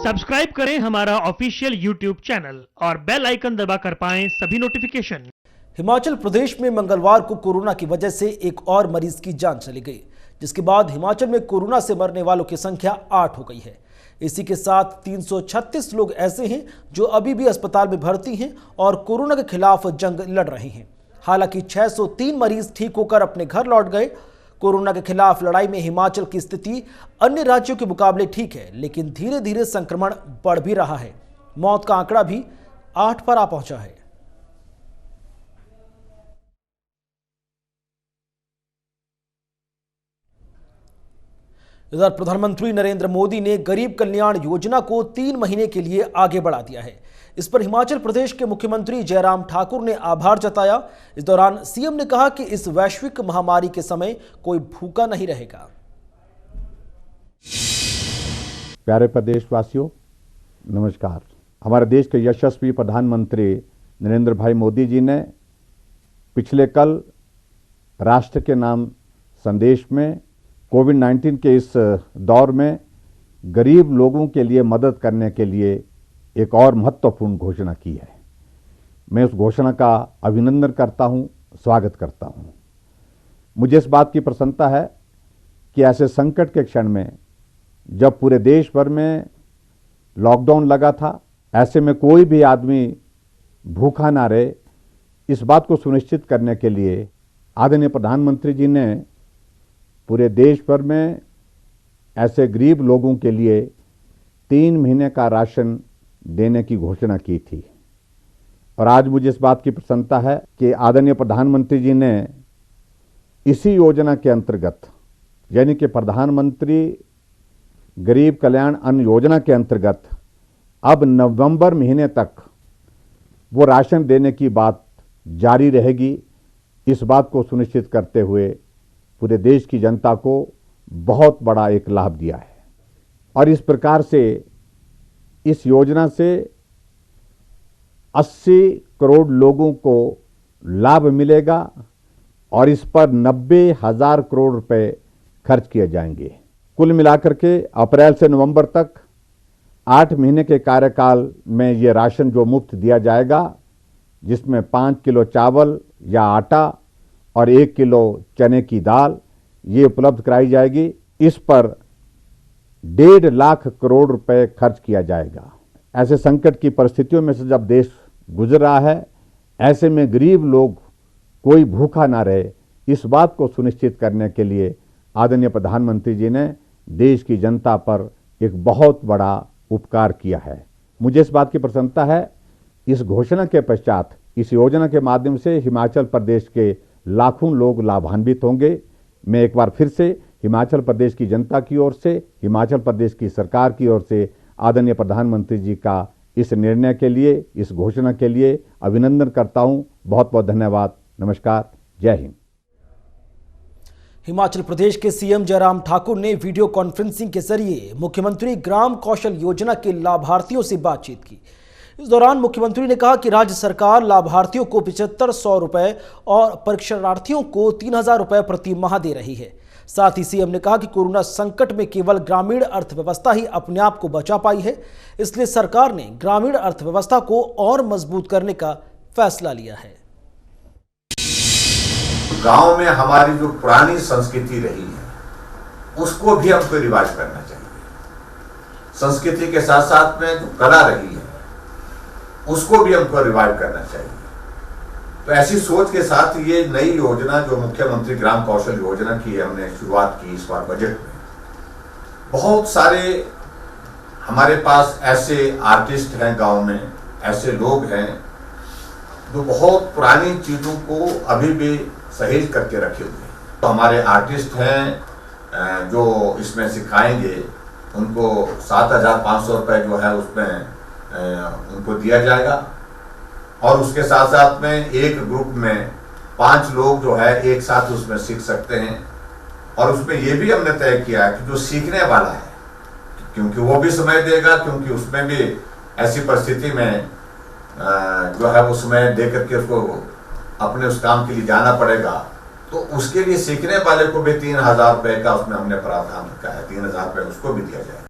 Subscribe करें हमारा official YouTube channel और बेल आइकन दबाकर पाएं सभी नोटिफिकेशन। हिमाचल प्रदेश में मंगलवार को कोरोना की वजह से एक और मरीज की जान चली गई, जिसके बाद हिमाचल में कोरोना से मरने वालों की संख्या 8 हो गई है। इसी के साथ 336 लोग ऐसे हैं जो अभी भी अस्पताल में भर्ती हैं और कोरोना के खिलाफ जंग लड़ रहे हैं। हालांकि 603 मरीज ठीक होकर अपने घर लौट गए। कोरोना के खिलाफ लड़ाई में हिमाचल की स्थिति अन्य राज्यों के मुकाबले ठीक है, लेकिन धीरे धीरे संक्रमण बढ़ भी रहा है। मौत का आंकड़ा भी 8 पर आ पहुंचा है। इधर प्रधानमंत्री नरेंद्र मोदी ने गरीब कल्याण योजना को 3 महीने के लिए आगे बढ़ा दिया है। इस पर हिमाचल प्रदेश के मुख्यमंत्री जयराम ठाकुर ने आभार जताया। इस दौरान सीएम ने कहा कि इस वैश्विक महामारी के समय कोई भूखा नहीं रहेगा। प्यारे प्रदेशवासियों, नमस्कार। हमारे देश के यशस्वी प्रधानमंत्री नरेंद्र भाई मोदी जी ने पिछले कल राष्ट्र के नाम संदेश में कोविड-19 के इस दौर में गरीब लोगों के लिए मदद करने के लिए एक और महत्वपूर्ण घोषणा की है। मैं उस घोषणा का अभिनंदन करता हूं, स्वागत करता हूं। मुझे इस बात की प्रसन्नता है कि ऐसे संकट के क्षण में, जब पूरे देश भर में लॉकडाउन लगा था, ऐसे में कोई भी आदमी भूखा ना रहे, इस बात को सुनिश्चित करने के लिए आदरणीय प्रधानमंत्री जी ने पूरे देश भर में ऐसे गरीब लोगों के लिए 3 महीने का राशन देने की घोषणा की थी। और आज मुझे इस बात की प्रसन्नता है कि आदरणीय प्रधानमंत्री जी ने इसी योजना के अंतर्गत, यानी कि प्रधानमंत्री गरीब कल्याण अन्न योजना के अंतर्गत, अब नवंबर महीने तक वो राशन देने की बात जारी रहेगी। इस बात को सुनिश्चित करते हुए पूरे देश की जनता को बहुत बड़ा एक लाभ दिया है। और इस प्रकार से इस योजना से 80 करोड़ लोगों को लाभ मिलेगा और इस पर 90,000 करोड़ रुपए खर्च किए जाएंगे। कुल मिलाकर के अप्रैल से नवंबर तक 8 महीने के कार्यकाल में ये राशन जो मुफ्त दिया जाएगा, जिसमें 5 किलो चावल या आटा और 1 किलो चने की दाल ये उपलब्ध कराई जाएगी। इस पर 1.5 लाख करोड़ रुपए खर्च किया जाएगा। ऐसे संकट की परिस्थितियों में से जब देश गुजर रहा है, ऐसे में गरीब लोग कोई भूखा ना रहे, इस बात को सुनिश्चित करने के लिए आदरणीय प्रधानमंत्री जी ने देश की जनता पर एक बहुत बड़ा उपकार किया है। मुझे इस बात की प्रसन्नता है, इस घोषणा के पश्चात इस योजना के माध्यम से हिमाचल प्रदेश के लाखों लोग लाभान्वित होंगे। मैं एक बार फिर से हिमाचल प्रदेश की जनता की ओर से, हिमाचल प्रदेश की सरकार की ओर से आदरणीय प्रधानमंत्री जी का इस निर्णय के लिए, इस घोषणा के लिए अभिनंदन करता हूं। बहुत बहुत धन्यवाद। नमस्कार। जय हिंद। हिमाचल प्रदेश के सीएम जयराम ठाकुर ने वीडियो कॉन्फ्रेंसिंग के जरिए मुख्यमंत्री ग्राम कौशल योजना के लाभार्थियों से बातचीत की। इस दौरान मुख्यमंत्री ने कहा कि राज्य सरकार लाभार्थियों को 7500 रुपए और परीक्षार्थियों को 3000 रुपए प्रति माह दे रही है। साथ ही सीएम ने कहा कि कोरोना संकट में केवल ग्रामीण अर्थव्यवस्था ही अपने आप को बचा पाई है, इसलिए सरकार ने ग्रामीण अर्थव्यवस्था को और मजबूत करने का फैसला लिया है। गांव में हमारी जो पुरानी संस्कृति रही है, उसको भी हमको रिवाज करना चाहिए। संस्कृति के साथ साथ में जो कला रही है, उसको भी हमको रिवाइव करना चाहिए। तो ऐसी सोच के साथ ये नई योजना जो मुख्यमंत्री ग्राम कौशल योजना की है, हमने शुरुआत की इस बार बजट में। बहुत सारे हमारे पास ऐसे आर्टिस्ट हैं गांव में, ऐसे लोग हैं जो बहुत पुरानी चीजों को अभी भी सहेज करके रखे हुए हैं। तो हमारे आर्टिस्ट हैं जो इसमें सिखाएंगे, उनको 7,500 रुपए जो है उसमें उनको दिया जाएगा। और उसके साथ साथ में एक ग्रुप में 5 लोग जो है एक साथ उसमें सीख सकते हैं। और उसमें ये भी हमने तय किया है कि जो सीखने वाला है, क्योंकि वो भी समय देगा, क्योंकि उसमें भी ऐसी परिस्थिति में जो है वो समय दे करके उसको अपने उस काम के लिए जाना पड़ेगा, तो उसके लिए सीखने वाले को भी 3000 रुपए का उसमें हमने प्रावधान रखा है। 3000 रुपए उसको भी दिया जाए।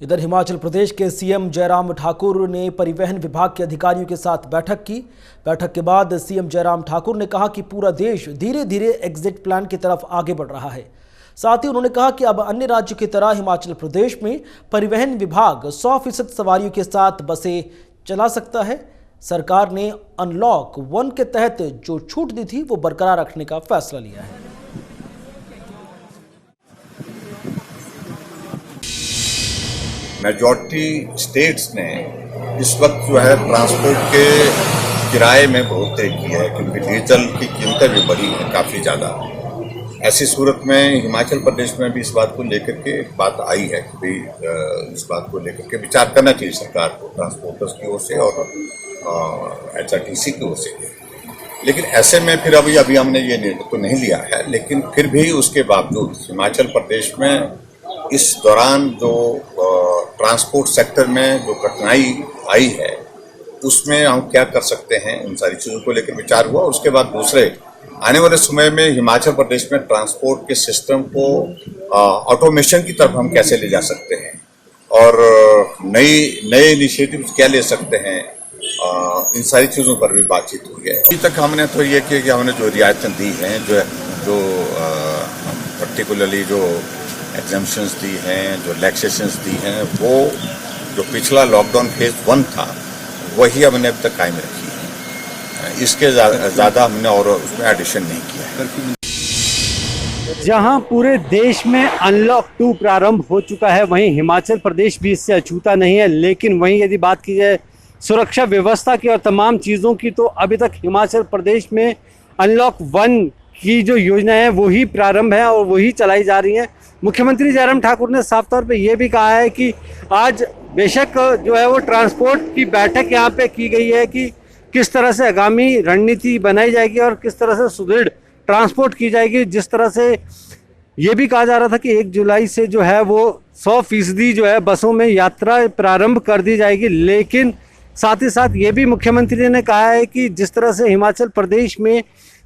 इधर हिमाचल प्रदेश के सीएम जयराम ठाकुर ने परिवहन विभाग के अधिकारियों के साथ बैठक की। बैठक के बाद सीएम जयराम ठाकुर ने कहा कि पूरा देश धीरे धीरे एग्जिट प्लान की तरफ आगे बढ़ रहा है। साथ ही उन्होंने कहा कि अब अन्य राज्यों की तरह हिमाचल प्रदेश में परिवहन विभाग 100% सवारियों के साथ बसें चला सकता है। सरकार ने अनलॉक 1 के तहत जो छूट दी थी वो बरकरार रखने का फैसला लिया है। मेजॉरिटी स्टेट्स ने इस वक्त जो है ट्रांसपोर्ट के किराए में बढ़ोतरी की है, क्योंकि डीजल की कीमतें भी बढ़ी हैं काफ़ी ज़्यादा। ऐसी सूरत में हिमाचल प्रदेश में भी इस बात को लेकर के बात आई है कि भाई इस बात को लेकर के विचार करना चाहिए सरकार को, ट्रांसपोर्टर्स की ओर से और HRTC की ओर से। लेकिन ऐसे में फिर अभी हमने ये निर्णय तो नहीं लिया है, लेकिन फिर भी उसके बावजूद हिमाचल प्रदेश में इस दौरान जो ट्रांसपोर्ट सेक्टर में जो कठिनाई आई है उसमें हम क्या कर सकते हैं, उन सारी चीज़ों को लेकर विचार हुआ। उसके बाद दूसरे आने वाले समय में हिमाचल प्रदेश में ट्रांसपोर्ट के सिस्टम को ऑटोमेशन की तरफ हम कैसे ले जा सकते हैं और नए इनिशिएटिव्स क्या ले सकते हैं, इन सारी चीज़ों पर भी बातचीत हुई है। अभी तक हमने तो ये किया कि हमने जो रियायतें दी हैं, जो पर्टिकुलरली जो एग्जम्पशंस दी हैं, जो रिलैक्सेशंस दी हैं, वो जो पिछला लॉकडाउन फेज 1 था वही हमने अब तक कायम रखी है। इसके ज़्यादा हमने और उसमें एडिशन नहीं किया है। जहां पूरे देश में अनलॉक 2 प्रारंभ हो चुका है, वहीं हिमाचल प्रदेश भी इससे अछूता नहीं है। लेकिन वहीं यदि बात की जाए सुरक्षा व्यवस्था की और तमाम चीज़ों की, तो अभी तक हिमाचल प्रदेश में अनलॉक 1 की जो योजना है वही प्रारंभ है और वही चलाई जा रही है। मुख्यमंत्री जयराम ठाकुर ने साफ तौर पे ये भी कहा है कि आज बेशक जो है वो ट्रांसपोर्ट की बैठक यहाँ पे की गई है कि किस तरह से आगामी रणनीति बनाई जाएगी और किस तरह से सुदृढ़ ट्रांसपोर्ट की जाएगी। जिस तरह से ये भी कहा जा रहा था कि 1 जुलाई से जो है वो 100% जो है बसों में यात्रा प्रारंभ कर दी जाएगी। लेकिन साथ ही साथ ये भी मुख्यमंत्री ने कहा है कि जिस तरह से हिमाचल प्रदेश में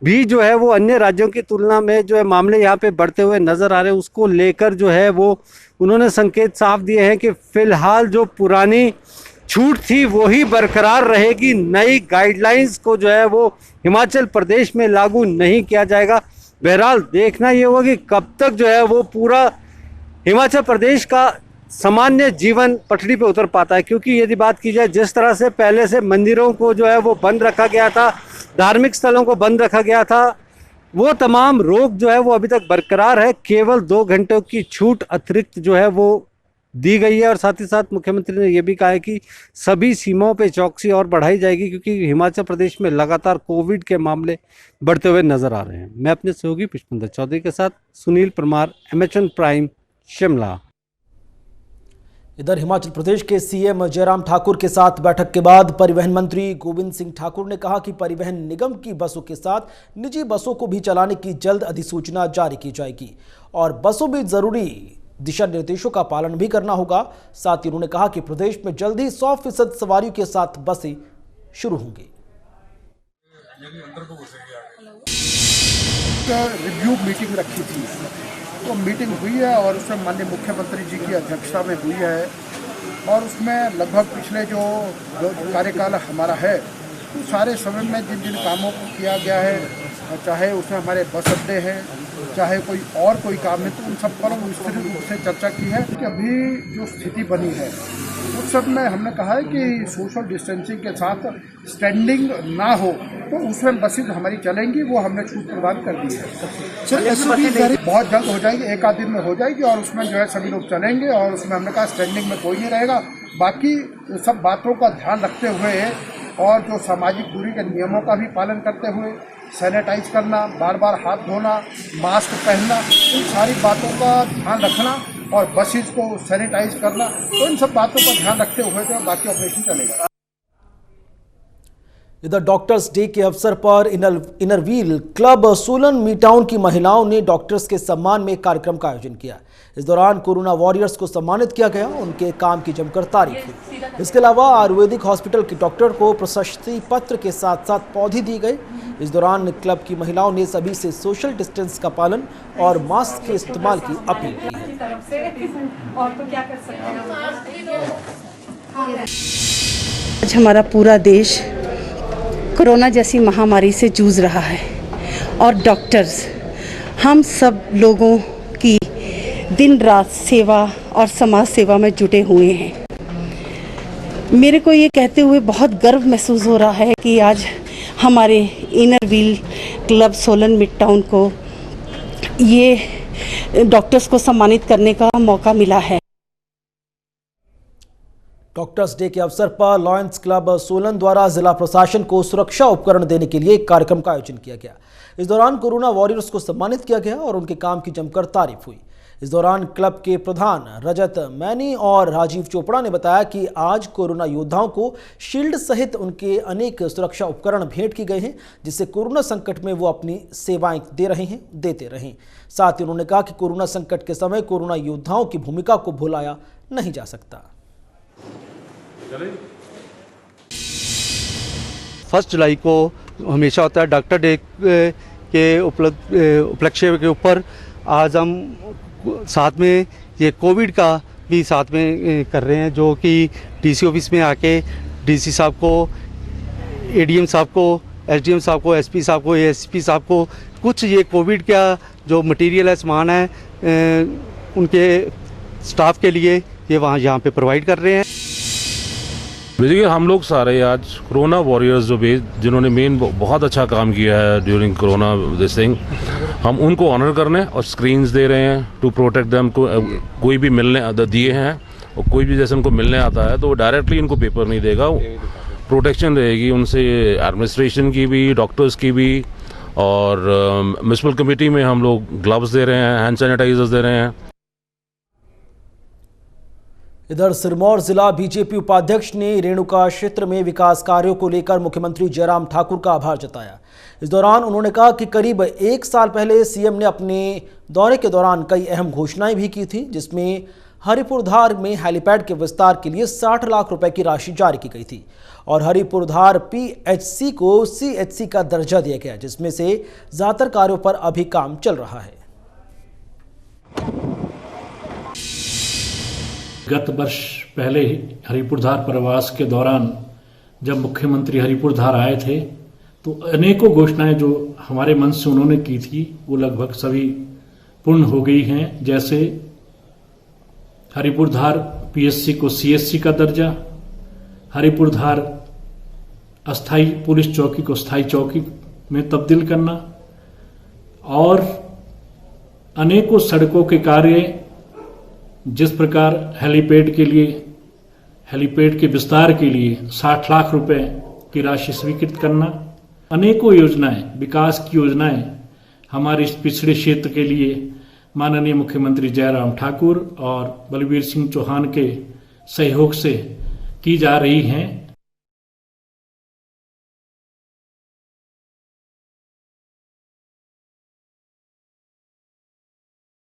भी जो है वो अन्य राज्यों की तुलना में जो है मामले यहाँ पे बढ़ते हुए नज़र आ रहे हैं, उसको लेकर जो है वो उन्होंने संकेत साफ दिए हैं कि फ़िलहाल जो पुरानी छूट थी वही बरकरार रहेगी। नई गाइडलाइंस को जो है वो हिमाचल प्रदेश में लागू नहीं किया जाएगा। बहरहाल देखना ये होगा कि कब तक जो है वो पूरा हिमाचल प्रदेश का सामान्य जीवन पटरी पे उतर पाता है। क्योंकि यदि बात की जाए जिस तरह से पहले से मंदिरों को जो है वो बंद रखा गया था, धार्मिक स्थलों को बंद रखा गया था, वो तमाम रोक जो है वो अभी तक बरकरार है। केवल 2 घंटों की छूट अतिरिक्त जो है वो दी गई है और साथ ही साथ मुख्यमंत्री ने यह भी कहा है कि सभी सीमाओं पे चौकसी और बढ़ाई जाएगी, क्योंकि हिमाचल प्रदेश में लगातार कोविड के मामले बढ़ते हुए नजर आ रहे हैं। मैं अपने सहयोगी पुष्पेंद्र चौधरी के साथ सुनील परमार, MH1 प्राइम, शिमला। इधर हिमाचल प्रदेश के सीएम जयराम ठाकुर के साथ बैठक के बाद परिवहन मंत्री गोविंद सिंह ठाकुर ने कहा कि परिवहन निगम की बसों के साथ निजी बसों को भी चलाने की जल्द अधिसूचना जारी की जाएगी और बसों में जरूरी दिशा निर्देशों का पालन भी करना होगा। साथ ही उन्होंने कहा कि प्रदेश में जल्द ही 100% सवारियों के साथ बसें शुरू होंगी। रिव्यू मीटिंग रखी थी, तो मीटिंग हुई है और उसमें माननीय मुख्यमंत्री जी की अध्यक्षता में हुई है और उसमें लगभग पिछले जो कार्यकाल हमारा है तो सारे समय में जिन जिन कामों को किया गया है, चाहे उसमें हमारे बस अड्डे हैं, चाहे कोई काम है, तो उन सब पर विस्तृत रूप से चर्चा की है कि अभी जो स्थिति बनी है उस सब में हमने कहा है कि सोशल डिस्टेंसिंग के साथ स्टैंडिंग ना हो तो उसमें बसें हमारी चलेंगी, वो हमने छूट प्रदान कर दी है। बहुत जल्द हो जाएगी, 1 आध दिन में हो जाएगी और उसमें जो है सभी लोग चलेंगे और उसमें हमने कहा स्टैंडिंग में कोई नहीं रहेगा। बाकी सब बातों का ध्यान रखते हुए और जो सामाजिक दूरी के नियमों का भी पालन करते हुए सैनिटाइज करना, बार बार हाथ धोना, मास्क पहनना, इन सारी बातों का ध्यान रखना और बसेस को सैनिटाइज करना, तो इन सब बातों का ध्यान रखते हुए जो बाकी ऑपरेशन चलेगा। इधर डॉक्टर्स डे के अवसर पर इनरव्हील क्लब सोलन मी टाउन की महिलाओं ने डॉक्टर्स के सम्मान में एक कार्यक्रम का आयोजन किया। इस दौरान कोरोना वॉरियर्स को सम्मानित किया गया, उनके काम की जमकर तारीफ हुई। इसके अलावा आयुर्वेदिक हॉस्पिटल के डॉक्टर को प्रशस्ति पत्र के साथ साथ पौधे दिए गए। इस दौरान क्लब की महिलाओं ने सभी से सोशल डिस्टेंस का पालन और मास्क के इस्तेमाल की अपील की। आज हमारा पूरा देश कोरोना जैसी महामारी से जूझ रहा है और डॉक्टर्स हम सब लोगों की दिन रात सेवा और समाज सेवा में जुटे हुए हैं। मेरे को ये कहते हुए बहुत गर्व महसूस हो रहा है कि आज हमारे Inner Wheel club Solan mid town को ये डॉक्टर्स को सम्मानित करने का मौका मिला है। डॉक्टर्स डे के अवसर पर लॉयंस क्लब सोलन द्वारा जिला प्रशासन को सुरक्षा उपकरण देने के लिए एक कार्यक्रम का आयोजन किया गया। इस दौरान कोरोना वॉरियर्स को सम्मानित किया गया और उनके काम की जमकर तारीफ हुई। इस दौरान क्लब के प्रधान रजत मैनी और राजीव चोपड़ा ने बताया कि आज कोरोना योद्धाओं को शील्ड सहित उनके अनेक सुरक्षा उपकरण भेंट की गए हैं, जिससे कोरोना संकट में वो अपनी सेवाएं देते रहें। साथ ही उन्होंने कहा कि कोरोना संकट के समय कोरोना योद्धाओं की भूमिका को भुलाया नहीं जा सकता। 1 जुलाई को हमेशा होता है डॉक्टर डे के उपलक्ष्य के ऊपर आज हम साथ में ये कोविड का भी साथ में कर रहे हैं, जो कि डीसी ऑफिस में आके डीसी साहब को, एडीएम साहब को, एसडीएम साहब को, एसपी साहब को, एएसपी साहब को कुछ ये कोविड का जो मटेरियल है, सामान है, उनके स्टाफ के लिए ये यहाँ पे प्रोवाइड कर रहे हैं। बेसिकली हम लोग सारे आज कोरोना वॉरियर्स जिन्होंने मेन बहुत अच्छा काम किया है ड्यूरिंग कोरोना दिस थिंग, हम उनको ऑनर करने और स्क्रीन्स दे रहे हैं टू प्रोटेक्ट देम। कोई भी मिलने दिए हैं और कोई भी जैसे उनको मिलने आता है तो वो डायरेक्टली इनको पेपर नहीं देगा, प्रोटेक्शन रहेगी उनसे, एडमिनिस्ट्रेशन की भी, डॉक्टर्स की भी। और म्युनिसिपल कमेटी में हम लोग ग्लव्स दे रहे हैं, हैंड सैनिटाइजर्स दे रहे हैं। इधर सिरमौर जिला बीजेपी उपाध्यक्ष ने रेणुका क्षेत्र में विकास कार्यों को लेकर मुख्यमंत्री जयराम ठाकुर का आभार जताया। इस दौरान उन्होंने कहा कि करीब 1 साल पहले सीएम ने अपने दौरे के दौरान कई अहम घोषणाएं भी की थी, जिसमें हरिपुरधार में हेलीपैड के विस्तार के लिए 60 लाख रुपए की राशि जारी की गई थी और हरिपुरधार पीएचसी को सीएचसी का दर्जा दिया गया, जिसमें से ज्यादातर कार्यों पर अभी काम चल रहा है। गत वर्ष पहले हरिपुरधार प्रवास के दौरान जब मुख्यमंत्री हरिपुरधार आए थे तो अनेकों घोषणाएं जो हमारे मन से उन्होंने की थी वो लगभग सभी पूर्ण हो गई हैं। जैसे हरिपुरधार पीएचसी को सीएचसी का दर्जा, हरिपुरधार अस्थाई पुलिस चौकी को स्थायी चौकी में तब्दील करना और अनेकों सड़कों के कार्य, जिस प्रकार हेलीपैड के विस्तार के लिए 60 लाख रुपए की राशि स्वीकृत करना, अनेकों योजनाएं, विकास की योजनाएं हमारे इस पिछड़े क्षेत्र के लिए माननीय मुख्यमंत्री जयराम ठाकुर और बलबीर सिंह चौहान के सहयोग से की जा रही हैं।